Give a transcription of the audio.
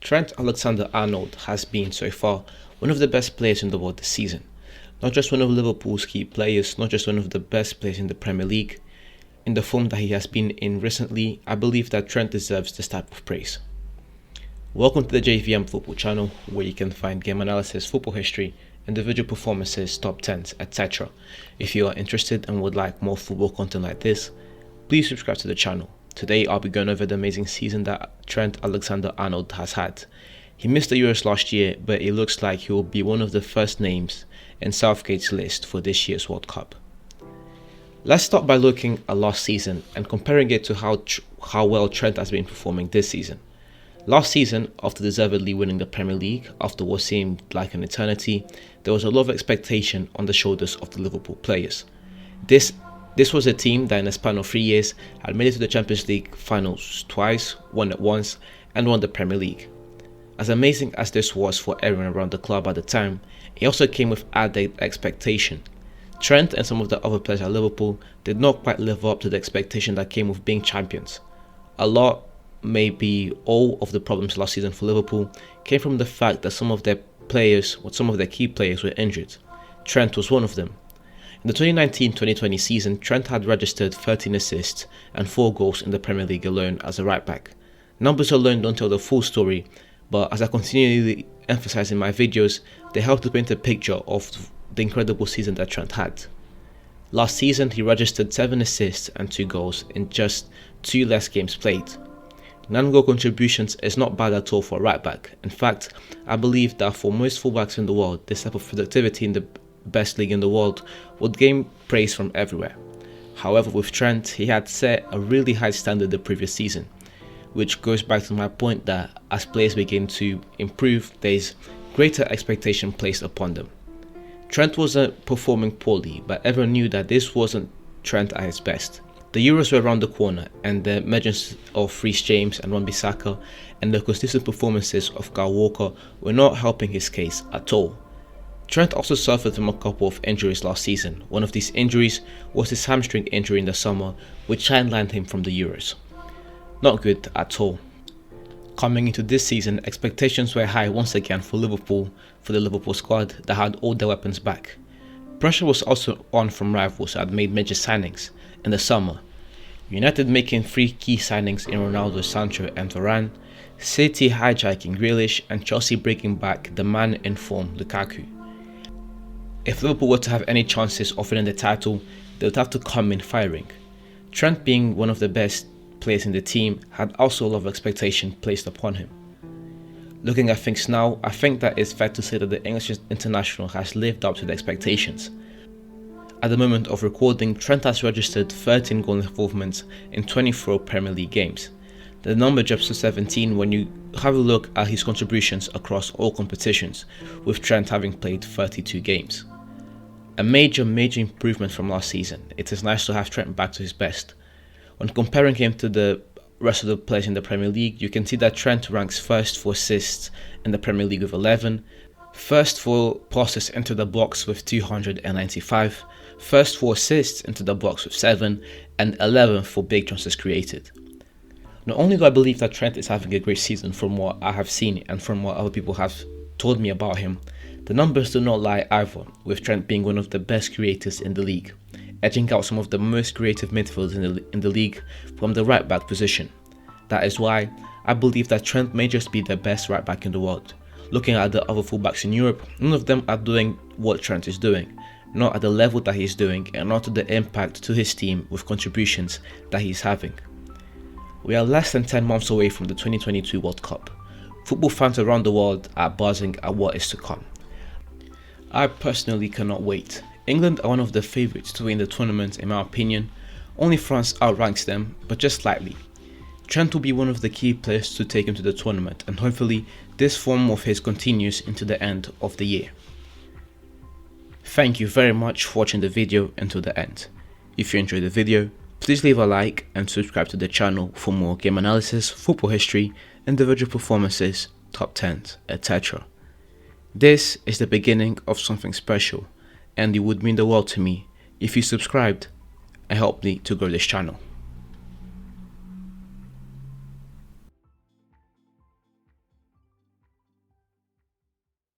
Trent Alexander-Arnold has been, so far, one of the best players in the world this season. Not just one of Liverpool's key players, not just one of the best players in the Premier League. In the form that he has been in recently, I believe that Trent deserves this type of praise. Welcome to the JVM Football channel, where you can find game analysis, football history, individual performances, top 10s, etc. If you are interested and would like more football content like this, please subscribe to the channel. Today I'll be going over the amazing season that Trent Alexander-Arnold has had. He missed the Euros last year, but it looks like he will be one of the first names in Southgate's list for this year's World Cup. Let's start by looking at last season and comparing it to how well Trent has been performing this season. Last season, after deservedly winning the Premier League, after what seemed like an eternity, there was a lot of expectation on the shoulders of the Liverpool players. This was a team that in a span of 3 years had made it to the Champions League finals twice, won it once, and won the Premier League. As amazing as this was for everyone around the club at the time, it also came with added expectation. Trent and some of the other players at Liverpool did not quite live up to the expectation that came with being champions. A lot, maybe all, of the problems last season for Liverpool came from the fact that some of their key players were injured. Trent was one of them. In the 2019-2020 season, Trent had registered 13 assists and 4 goals in the Premier League alone as a right back. Numbers alone don't tell the full story, but as I continually emphasize in my videos, they help to paint a picture of the incredible season that Trent had. Last season, he registered 7 assists and 2 goals in just 2 less games played. 9 goal contributions is not bad at all for a right back. In fact, I believe that for most fullbacks in the world, this type of productivity in the best league in the world would gain praise from everywhere. However, with Trent, he had set a really high standard the previous season, which goes back to my point that as players begin to improve, there is greater expectation placed upon them. Trent wasn't performing poorly, but everyone knew that this wasn't Trent at his best. The Euros were around the corner, and the emergence of Reece James and Wan-Bissaka and the consistent performances of Kyle Walker were not helping his case at all. Trent also suffered from a couple of injuries last season. One of these injuries was his hamstring injury in the summer, which sidelined him from the Euros. Not good at all. Coming into this season, expectations were high once again for the Liverpool squad that had all their weapons back. Pressure was also on from rivals that had made major signings in the summer. United making 3 key signings in Ronaldo, Sancho and Varane, City hijacking Grealish, and Chelsea bringing back the man in form Lukaku. If Liverpool were to have any chances of winning the title, they would have to come in firing. Trent, being one of the best players in the team, had also a lot of expectation placed upon him. Looking at things now, I think that it's fair to say that the English international has lived up to the expectations. At the moment of recording, Trent has registered 13 goal involvements in 24 Premier League games. The number jumps to 17 when you have a look at his contributions across all competitions, with Trent having played 32 games. A major improvement from last season. It is nice to have Trent back to his best. When comparing him to the rest of the players in the Premier League, you can see that Trent ranks first for assists in the Premier League with 11, first for passes into the box with 295, first for assists into the box with 7, and 11th for big chances created. Not only do I believe that Trent is having a great season from what I have seen and from what other people have told me about him, the numbers do not lie either, with Trent being one of the best creators in the league, edging out some of the most creative midfielders in the league from the right back position. That is why I believe that Trent may just be the best right back in the world. Looking at the other fullbacks in Europe, none of them are doing what Trent is doing, not at the level that he's doing and not to the impact to his team with contributions that he's having. We are less than 10 months away from the 2022 World Cup. Football fans around the world are buzzing at what is to come. I personally cannot wait. England are one of the favourites to win the tournament in my opinion. Only France outranks them, but just slightly. Trent will be one of the key players to take him to the tournament, and hopefully this form of his continues into the end of the year. Thank you very much for watching the video until the end. If you enjoyed the video, please leave a like and subscribe to the channel for more game analysis, football history, individual performances, top 10s, etc. This is the beginning of something special, and it would mean the world to me if you subscribed and helped me to grow this channel.